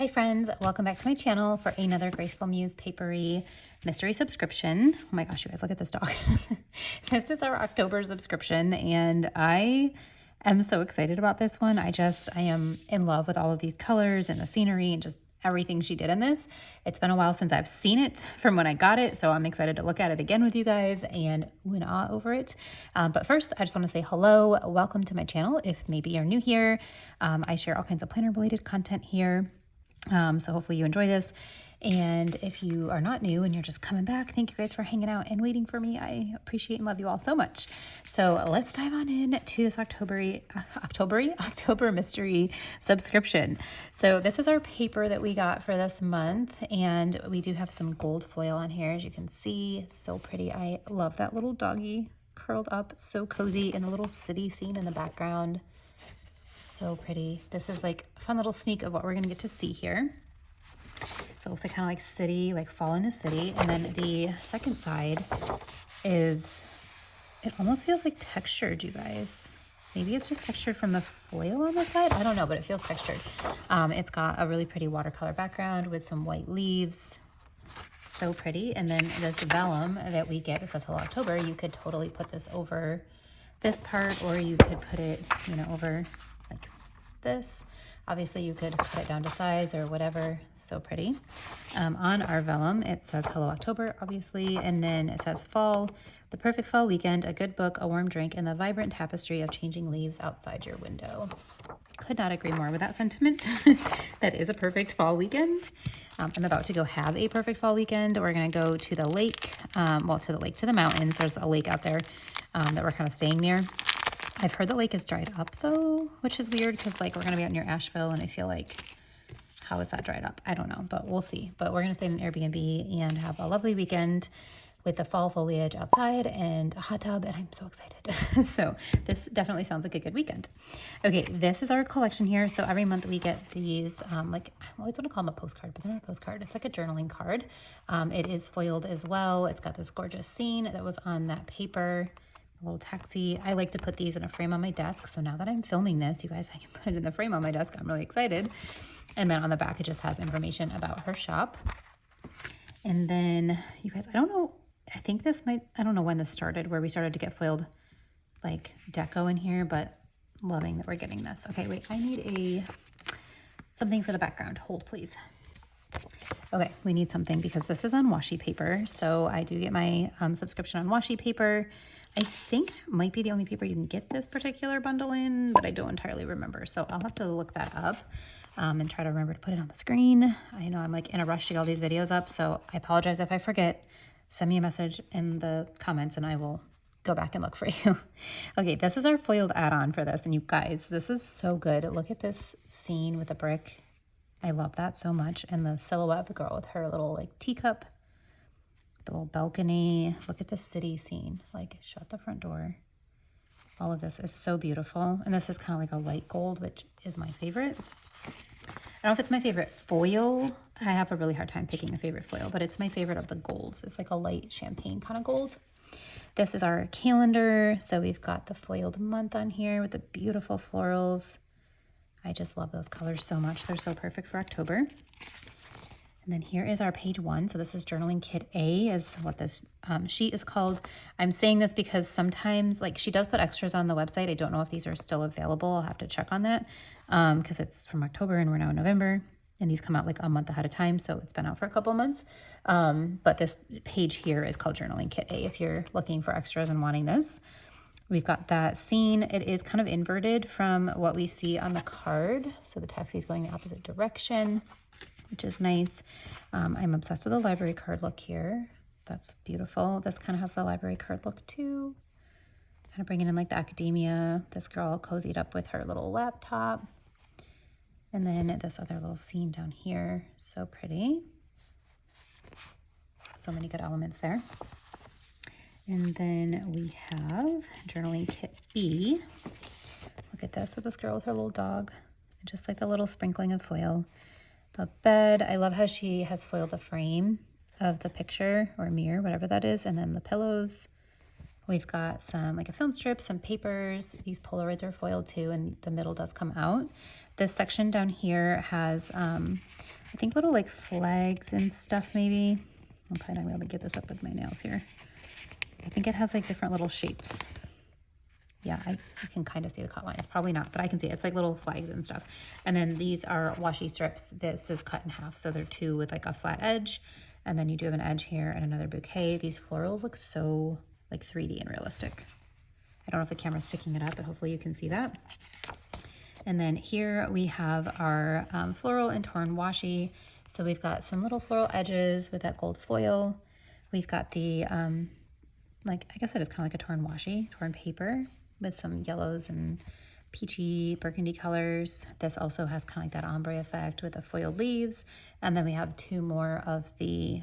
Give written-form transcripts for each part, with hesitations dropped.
Hi friends, welcome back to my channel for another Graceful Muse Paperie mystery subscription. Oh my gosh, you guys, look at this dog. This is our October subscription and I am so excited about this one. I am in love with all of these colors and the scenery and just everything she did in this. It's been a while since I've seen it from when I got it, so I'm excited to look at it again with you guys and ooh and ah over it. But first, I just want to say hello, welcome to my channel. If maybe you're new here, I share all kinds of planner related content here. So hopefully you enjoy this. And if you are not new and you're just coming back, thank you guys for hanging out and waiting for me. I appreciate and love you all so much. So let's dive on in to this October mystery subscription. So this is our paper that we got for this month. And we do have some gold foil on here, as you can see. So pretty. I love that little doggy curled up, so cozy, and the little city scene in the background. So pretty. This is like a fun little sneak of what we're going to get to see here. So it looks like kind of like city, like fall in the city. And then the second side is, it almost feels like textured, you guys. Maybe it's just textured from the foil on the side. I don't know, but it feels textured. It's got a really pretty watercolor background with some white leaves. So pretty. And then this vellum that we get, it says Hello October. You could totally put this over this part, or you could put it, over like this. Obviously you could cut it down to size or whatever. So pretty. On our vellum it says Hello October, obviously, and then it says fall, the perfect fall weekend, a good book, a warm drink, and the vibrant tapestry of changing leaves outside your window. Could not agree more with that sentiment. That is a perfect fall weekend. I'm about to go have a perfect fall weekend. We're going to go to the lake, to the mountains. There's a lake out there that we're kind of staying near. I've heard the lake is dried up though, which is weird because like we're going to be out near Asheville and I feel like, how is that dried up? I don't know, but we'll see. But we're going to stay in an Airbnb and have a lovely weekend with the fall foliage outside and a hot tub, and I'm so excited. So this definitely sounds like a good weekend. Okay, this is our collection here. So every month we get these, like I always want to call them a postcard, but they're not a postcard. It's like a journaling card. It is foiled as well. It's got this gorgeous scene that was on that paper. A little taxi. I like to put these in a frame on my desk. So now that I'm filming this, you guys, I can put it in the frame on my desk. I'm really excited. And then on the back, it just has information about her shop. And then you guys, I don't know. I think this might, I don't know when this started, where we started to get foiled like deco in here, but loving that we're getting this. Okay, wait, I need something for the background. Hold, please. Okay, we need something because this is on washi paper. So I do get my subscription on washi paper. I think that might be the only paper you can get this particular bundle in, but I don't entirely remember. So I'll have to look that up and try to remember to put it on the screen. I know I'm like in a rush to get all these videos up, so I apologize if I forget. Send me a message in the comments and I will go back and look for you. Okay, this is our foiled add-on for this. And you guys, this is so good. Look at this scene with the brick. I love that so much. And the silhouette of the girl with her little like teacup, the little balcony. Look at the city scene. Like, shut the front door. All of this is so beautiful. And this is kind of like a light gold, which is my favorite. I don't know if it's my favorite foil. I have a really hard time picking a favorite foil, but it's my favorite of the golds. It's like a light champagne kind of gold. This is our calendar. So we've got the foiled month on here with the beautiful florals. I just love those colors so much. They're so perfect for October. And then here is our page 1. So this is Journaling Kit A is what this sheet is called. I'm saying this because sometimes, like, she does put extras on the website. I don't know if these are still available. I'll have to check on that because it's from October and we're now in November. And these come out like a month ahead of time. So it's been out for a couple months. But this page here is called Journaling Kit A if you're looking for extras and wanting this. We've got that scene. It is kind of inverted from what we see on the card. So the taxi is going the opposite direction, which is nice. I'm obsessed with the library card look here. That's beautiful. This kind of has the library card look too. Kind of bringing in like the academia. This girl cozied up with her little laptop. And then this other little scene down here. So pretty. So many good elements there. And then we have Journaling Kit B. Look at this with this girl with her little dog. Just like a little sprinkling of foil. The bed, I love how she has foiled the frame of the picture or mirror, whatever that is. And then the pillows. We've got some, like a film strip, some papers. These Polaroids are foiled too, and the middle does come out. This section down here has I think little like flags and stuff maybe. I'm probably not gonna be able to get this up with my nails here. I think it has like different little shapes. Yeah, you can kind of see the cut lines. Probably not, but I can see it. It's like little flags and stuff. And then these are washi strips. This is cut in half. So they're two with like a flat edge. And then you do have an edge here and another bouquet. These florals look so like 3D and realistic. I don't know if the camera's picking it up, but hopefully you can see that. And then here we have our floral and torn washi. So we've got some little floral edges with that gold foil. We've got the, like, I guess it is kind of like a torn washi, torn paper with some yellows and peachy burgundy colors. This also has kind of like that ombre effect with the foiled leaves. And then we have two more of the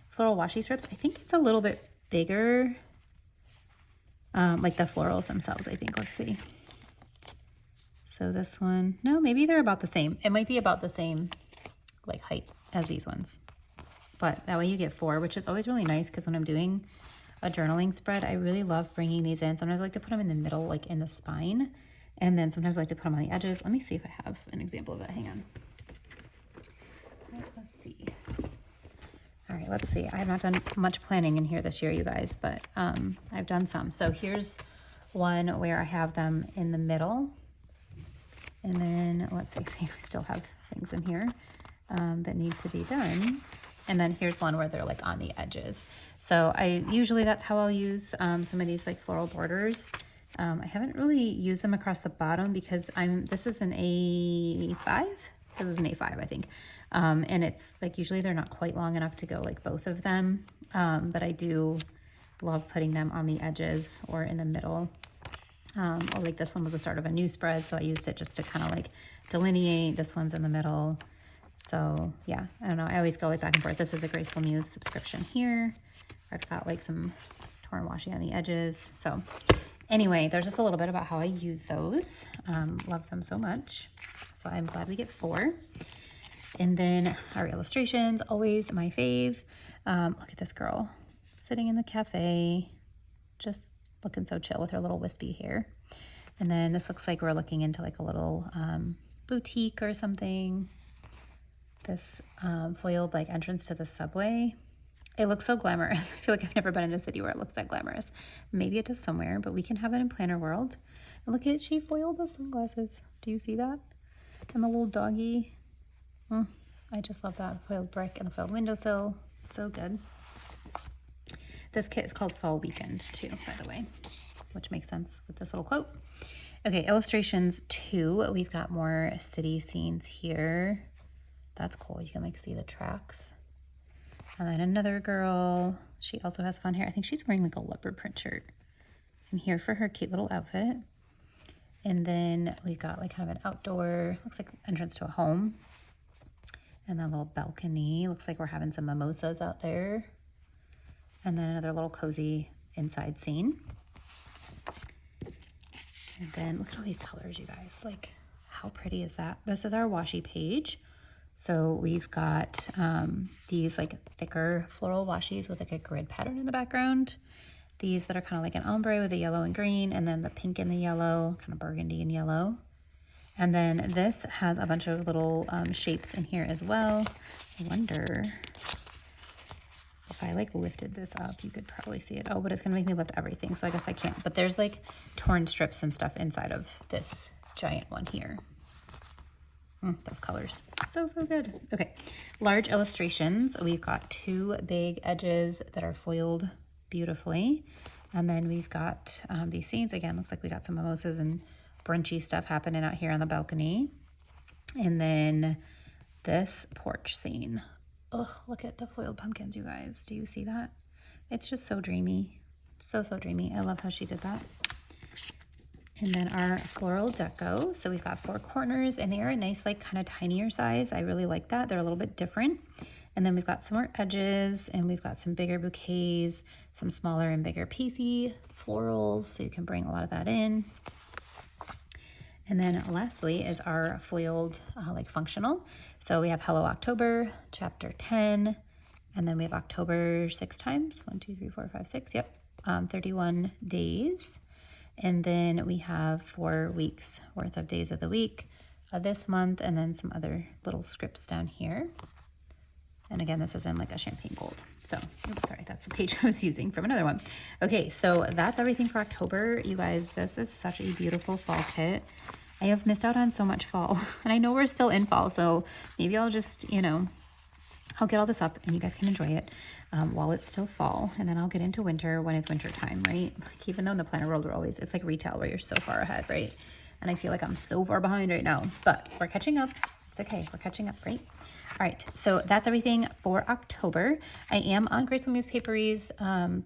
floral washi strips. I think it's a little bit bigger, like the florals themselves, I think. Let's see. So this one, no, maybe they're about the same. It might be about the same like height as these ones. But that way you get 4, which is always really nice because when I'm doing a journaling spread, I really love bringing these in. Sometimes I like to put them in the middle, like in the spine. And then sometimes I like to put them on the edges. Let me see if I have an example of that. Hang on. Let us see. All right, let's see. I have not done much planning in here this year, you guys, but I've done some. So here's one where I have them in the middle. And then let's see, I still have things in here that need to be done. And then here's one where they're like on the edges. So usually that's how I'll use some of these like floral borders. I haven't really used them across the bottom because this is an A5. This is an A5, I think. And it's like, usually they're not quite long enough to go like both of them. But I do love putting them on the edges or in the middle. Or like this one was the start of a new spread. So I used it just to kind of like delineate. This one's in the middle. So yeah, I don't know. I always go like back and forth. This is a Graceful Muse subscription here. I've got like some torn washi on the edges. So anyway, there's just a little bit about how I use those. Love them so much. So I'm glad we get 4. And then our illustrations, always my fave. Look at this girl sitting in the cafe, just looking so chill with her little wispy hair. And then this looks like we're looking into like a little boutique or something. This foiled like entrance to the subway. It looks so glamorous. I feel like I've never been in a city where it looks that glamorous. Maybe it does somewhere, but we can have it in Planner World. And look at it, she foiled the sunglasses. Do you see that? And the little doggy. I just love that foiled brick and the foiled windowsill. So good. This kit is called Fall Weekend too, by the way, which makes sense with this little quote. Okay, illustrations 2. We've got more city scenes here. That's cool. You can like see the tracks. And then another girl. She also has fun hair. I think she's wearing like a leopard print shirt. I'm here for her cute little outfit. And then we've got like kind of an outdoor, looks like entrance to a home. And then a little balcony. Looks like we're having some mimosas out there. And then another little cozy inside scene. And then look at all these colors, you guys. Like, how pretty is that? This is our washi page. So we've got these like thicker floral washis with like a grid pattern in the background. These that are kind of like an ombre with the yellow and green, and then the pink and the yellow, kind of burgundy and yellow. And then this has a bunch of little shapes in here as well. I wonder if I like lifted this up, you could probably see it. Oh, but it's gonna make me lift everything, so I guess I can't. But there's like torn strips and stuff inside of this giant one here. Those colors, so good. Okay, large illustrations. We've got 2 big edges that are foiled beautifully. And then we've got these scenes. Again, looks like we got some mimosas and brunchy stuff happening out here on the balcony. And then this porch scene. Ugh, look at the foiled pumpkins, you guys. Do you see that? It's just so dreamy. So dreamy. I love how she did that. And then our floral deco. So we've got 4 corners, and they are a nice, like, kind of tinier size. I really like that. They're a little bit different. And then we've got some more edges, and we've got some bigger bouquets, some smaller and bigger piecey florals, so you can bring a lot of that in. And then lastly is our foiled like functional. So we have Hello October, chapter 10, and then we have October 6 times, 1, 2, 3, 4, 5, 6, yep, 31 days. And then we have 4 weeks worth of days of the week, this month, and then some other little scripts down here. And again, this is in like a champagne gold. So, oops, sorry, that's the page I was using from another one. Okay, so that's everything for October. You guys, this is such a beautiful fall kit. I have missed out on so much fall, and I know we're still in fall, so maybe I'll just, you know, I'll get all this up and you guys can enjoy it while it's still fall, and then I'll get into winter when it's winter time, right? Like, even though in the planner world, it's like retail where you're so far ahead, right? And I feel like I'm so far behind right now, but we're catching up. It's okay, we're catching up, right? All right, so that's everything for October. I am on Graceful Muse Paperie's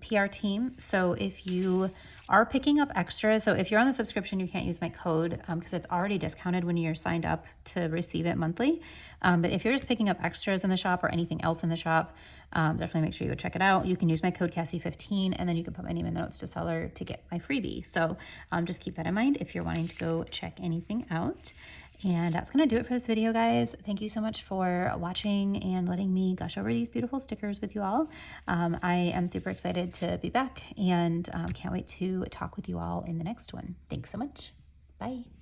PR team, so if you are picking up extras, so if you're on the subscription, you can't use my code because it's already discounted when you're signed up to receive it monthly. But if you're just picking up extras in the shop or anything else in the shop, definitely make sure you go check it out. You can use my code Cassie15, and then you can put my name in the notes to seller to get my freebie. So just keep that in mind if you're wanting to go check anything out. And that's going to do it for this video, guys. Thank you so much for watching and letting me gush over these beautiful stickers with you all. I am super excited to be back, and can't wait to talk with you all in the next one. Thanks so much. Bye.